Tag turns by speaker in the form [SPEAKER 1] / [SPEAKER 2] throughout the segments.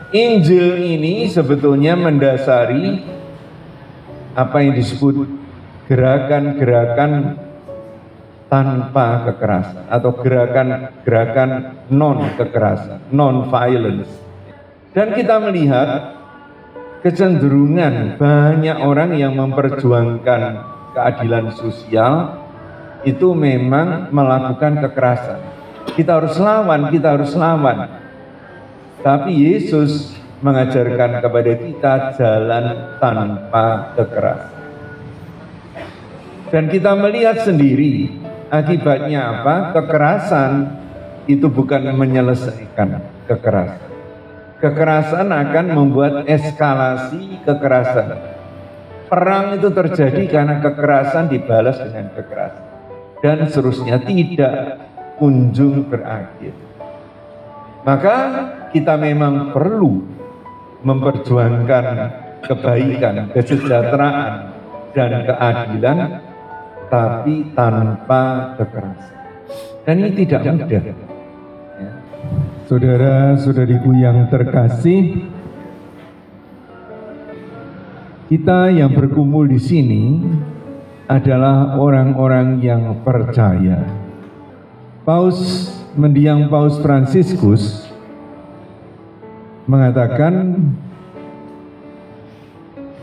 [SPEAKER 1] Injil ini sebetulnya mendasari apa yang disebut gerakan-gerakan tanpa kekerasan atau gerakan-gerakan non-kekerasan, non-violence. Dan kita melihat kecenderungan banyak orang yang memperjuangkan keadilan sosial itu memang melakukan kekerasan. Kita harus lawan. Tapi Yesus mengajarkan kepada kita jalan tanpa kekerasan. Dan kita melihat sendiri akibatnya apa? Kekerasan itu bukan menyelesaikan kekerasan. Kekerasan akan membuat eskalasi kekerasan. Perang itu terjadi karena kekerasan dibalas dengan kekerasan. Dan seterusnya tidak kunjung berakhir. Maka kita memang perlu memperjuangkan kebaikan, kesejahteraan, dan keadilan, tapi tanpa kekerasan. Dan ini tidak mudah. Saudara-saudariku yang terkasih, kita yang berkumpul di sini adalah orang-orang yang percaya. Mendiang Paus Fransiskus mengatakan,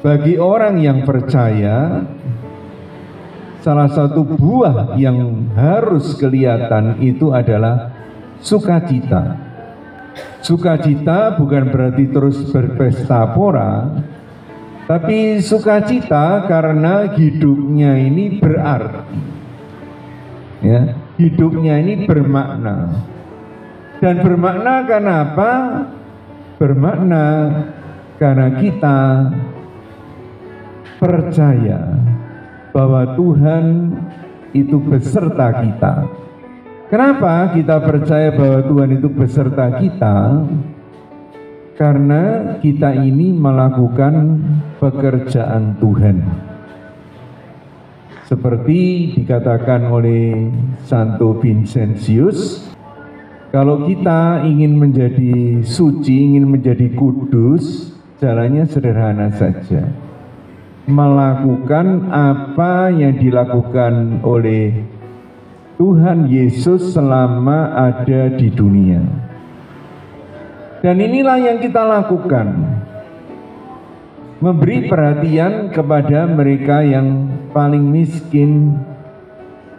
[SPEAKER 1] bagi orang yang percaya, salah satu buah yang harus kelihatan itu adalah sukacita. Sukacita bukan berarti terus berpesta pora, tapi sukacita karena hidupnya ini berarti. Ya, hidupnya ini bermakna. Dan bermakna karena apa? Bermakna karena kita percaya bahwa Tuhan itu beserta kita. Kenapa kita percaya bahwa Tuhan itu beserta kita? Karena kita ini melakukan pekerjaan Tuhan. Seperti dikatakan oleh Santo Vincentius, kalau kita ingin menjadi suci, ingin menjadi kudus, jalannya sederhana saja. Melakukan apa yang dilakukan oleh Tuhan Yesus selama ada di dunia. Dan inilah yang kita lakukan. Memberi perhatian kepada mereka yang paling miskin,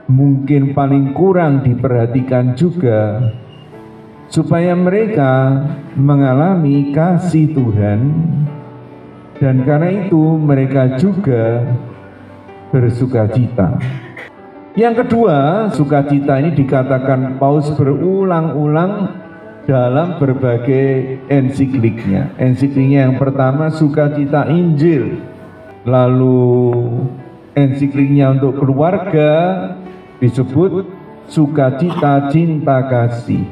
[SPEAKER 1] mungkin paling kurang diperhatikan juga, supaya mereka mengalami kasih Tuhan. Dan karena itu mereka juga bersukacita. Yang kedua, sukacita ini dikatakan Paus berulang-ulang dalam berbagai ensikliknya. Ensikliknya yang pertama sukacita Injil, lalu ensikliknya untuk keluarga disebut sukacita cinta kasih.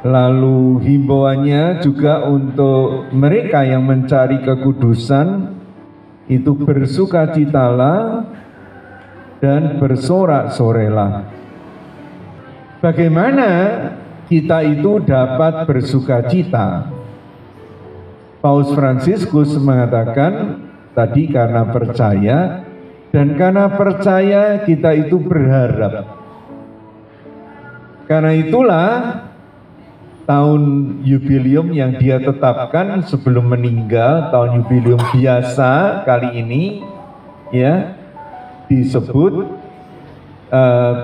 [SPEAKER 1] Lalu himbauannya juga untuk mereka yang mencari kekudusan itu bersukacitalah dan bersorak-sorelah. Bagaimana kita itu dapat bersukacita? Paus Fransiskus mengatakan tadi karena percaya, dan karena percaya kita itu berharap. Karena itulah tahun jubileum yang dia tetapkan sebelum meninggal, tahun jubileum biasa kali ini ya disebut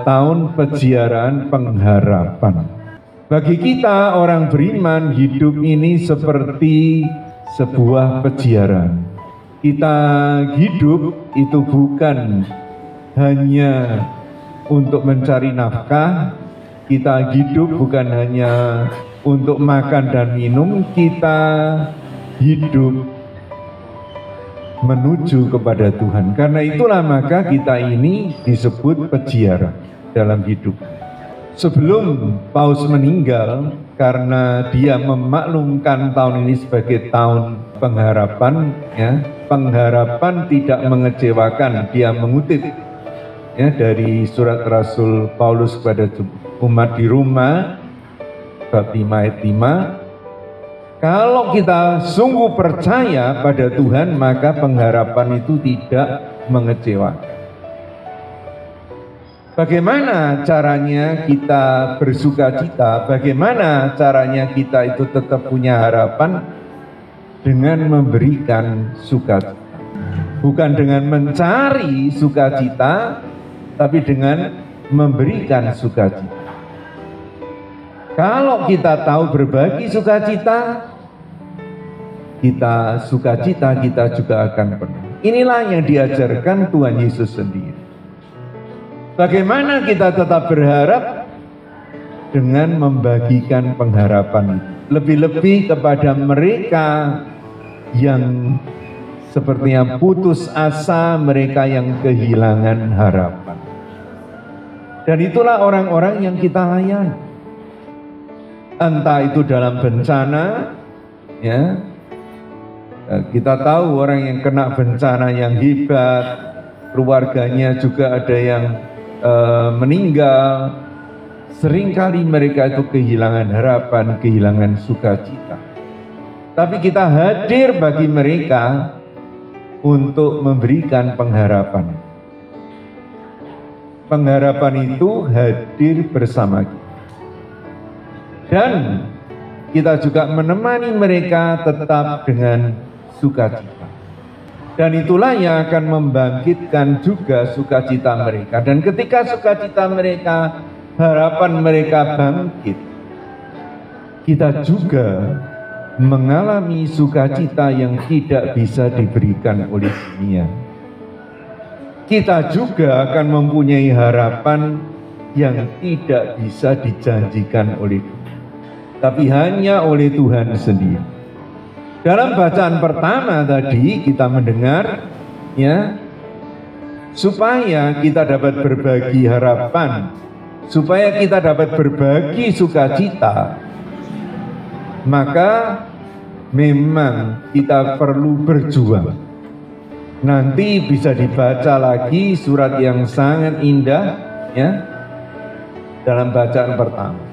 [SPEAKER 1] tahun peziarahan pengharapan. Bagi kita orang beriman, hidup ini seperti sebuah peziarahan. Kita hidup itu bukan hanya untuk mencari nafkah, kita hidup bukan hanya untuk makan dan minum, kita hidup menuju kepada Tuhan. Karena itulah maka kita ini disebut peziarah dalam hidup. Sebelum Paus meninggal, karena dia memaklumkan tahun ini sebagai tahun pengharapan, ya, pengharapan tidak mengecewakan. Dia mengutip ya dari surat Rasul Paulus kepada umat di Roma bab 5 ayat 5, Kalau kita sungguh percaya pada Tuhan, maka pengharapan itu tidak mengecewakan. Bagaimana caranya kita bersukacita? Bagaimana caranya kita itu tetap punya harapan? Dengan memberikan sukacita. Bukan dengan mencari sukacita, tapi dengan memberikan sukacita. Kalau kita tahu berbagi sukacita, kita juga akan penuh. Inilah yang diajarkan Tuhan Yesus sendiri. Bagaimana kita tetap berharap? Dengan membagikan pengharapan itu. Lebih-lebih kepada mereka yang sepertinya putus asa, mereka yang kehilangan harapan. Dan itulah orang-orang yang kita layani. Entah itu dalam bencana, ya. Kita tahu orang yang kena bencana yang hebat, keluarganya juga ada yang meninggal. Seringkali mereka itu kehilangan harapan, kehilangan sukacita. Tapi kita hadir bagi mereka untuk memberikan pengharapan. Pengharapan itu hadir bersama kita. Dan kita juga menemani mereka tetap dengan sukacita. Dan itulah yang akan membangkitkan juga sukacita mereka. Dan ketika sukacita mereka, harapan mereka bangkit, kita juga mengalami sukacita yang tidak bisa diberikan oleh dunia. Kita juga akan mempunyai harapan yang tidak bisa dijanjikan oleh dunia, tapi hanya oleh Tuhan sendiri. Dalam bacaan pertama tadi kita mendengar, ya, supaya kita dapat berbagi harapan, supaya kita dapat berbagi sukacita, maka memang kita perlu berjuang. Nanti bisa dibaca lagi surat yang sangat indah, ya, dalam bacaan pertama.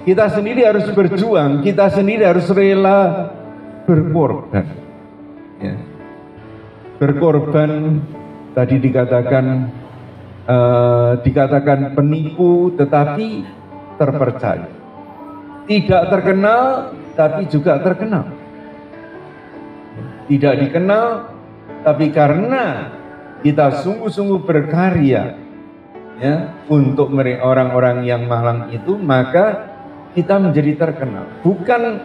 [SPEAKER 1] Kita sendiri harus berjuang, kita sendiri harus rela berkorban. Ya. Berkorban tadi dikatakan penipu tetapi terpercaya. Tidak terkenal tapi juga terkenal. Tidak dikenal tapi karena kita sungguh-sungguh berkarya, ya, untuk orang-orang yang malang itu, maka kita menjadi terkenal. Bukan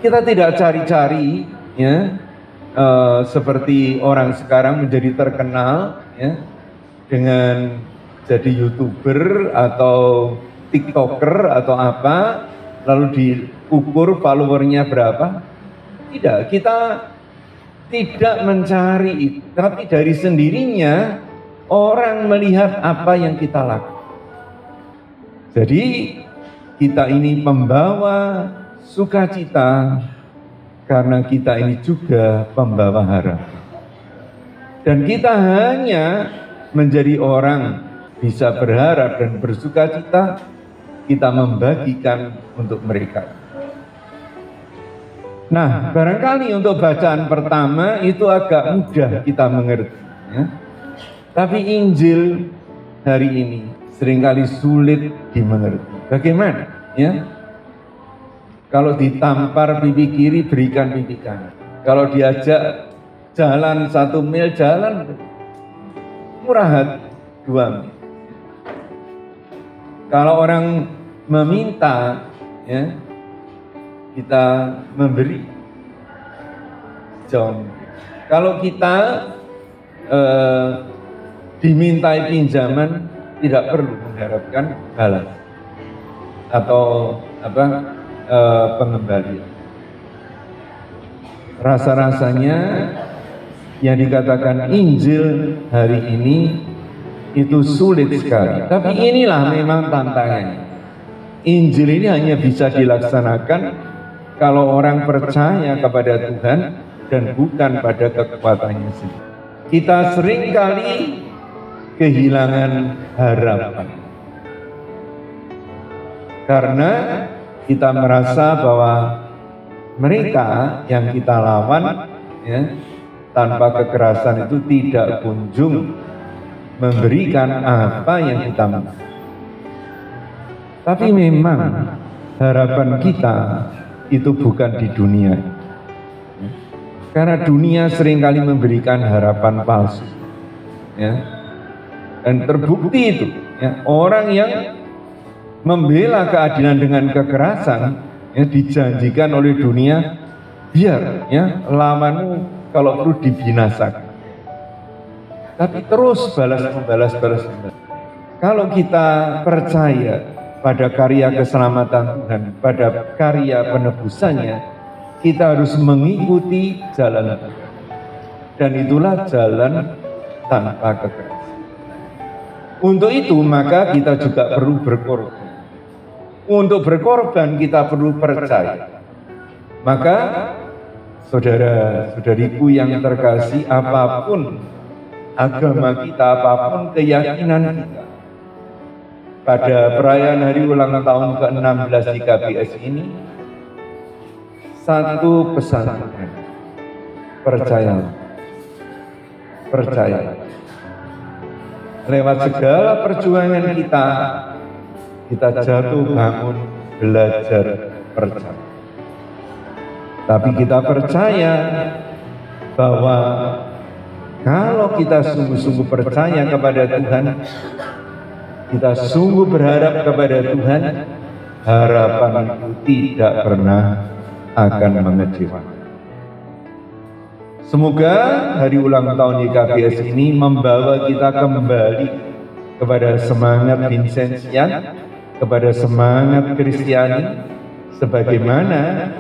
[SPEAKER 1] kita tidak cari-cari, ya, seperti orang sekarang menjadi terkenal, ya, dengan jadi YouTuber atau TikToker atau apa, lalu diukur followernya berapa. Tidak, kita tidak mencari itu, tapi dari sendirinya orang melihat apa yang kita lakukan. Jadi kita ini pembawa sukacita karena kita ini juga pembawa harapan. Dan kita hanya menjadi orang bisa berharap dan bersukacita, kita membagikan untuk mereka. Nah, barangkali untuk bacaan pertama itu agak mudah kita mengerti, ya. Tapi Injil hari ini seringkali sulit dimengerti. Bagaimana, ya? Kalau ditampar pipi kiri, berikan pipi kanan. Kalau diajak jalan 1 mil, jalan murah hati 2 mil. Kalau orang meminta, ya, kita memberi jauh. Kalau kita dimintai pinjaman, tidak perlu mengharapkan balas atau pengembalian. Rasa-rasanya yang dikatakan Injil hari ini itu sulit sekali. Tapi inilah memang tantangannya. Injil ini hanya bisa dilaksanakan kalau orang percaya kepada Tuhan dan bukan pada kekuatannya sendiri. Kita seringkali kehilangan harapan karena kita merasa bahwa Mereka yang kita lawan ya, tanpa kekerasan itu tidak kunjung memberikan apa yang kita mau. Tapi memang harapan kita itu bukan di dunia. Karena dunia seringkali memberikan harapan palsu. Ya. Dan terbukti itu, ya, orang yang membela keadilan dengan kekerasan ya, dijanjikan oleh dunia, biar ya lawanmu kalau perlu dibinasakan. Tapi terus balas. Kalau kita percaya pada karya keselamatan Tuhan, pada karya penebusannya, kita harus mengikuti jalan Tuhan. Dan itulah jalan tanpa kekerasan. Untuk itu maka kita juga perlu berkorban. Untuk berkorban kita perlu percaya. Maka saudara-saudariku yang terkasih, apapun agama kita, apapun keyakinan kita, pada perayaan hari ulang tahun ke-16 di KBS ini, satu pesan Tuhan, percaya. Lewat segala perjuangan kita jatuh bangun, belajar percaya. Tapi kita percaya bahwa kalau kita sungguh-sungguh percaya kepada Tuhan, kita sungguh berharap kepada Tuhan, harapan itu tidak pernah akan mengecewakan. Semoga hari ulang tahun YKBS ini membawa kita kembali kepada semangat Vincenzian, kepada semangat Kristiani, sebagaimana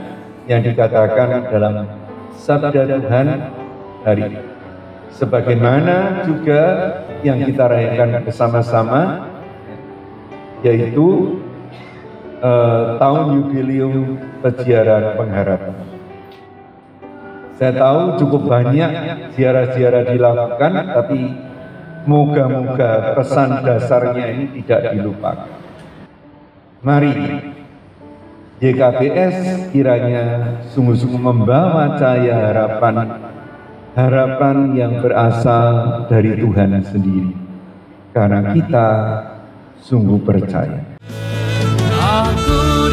[SPEAKER 1] yang dikatakan dalam sabda Tuhan hari ini. Sebagaimana juga yang kita rayakan bersama-sama, yaitu tahun jubileum peziarah pengharapan. Saya tahu cukup banyak ziarah-ziarah dilakukan, tapi moga-moga pesan dasarnya ini tidak dilupakan. Mari YKBS kiranya sungguh-sungguh membawa cahaya harapan yang berasal dari Tuhan sendiri, karena kita sungguh percaya. Aku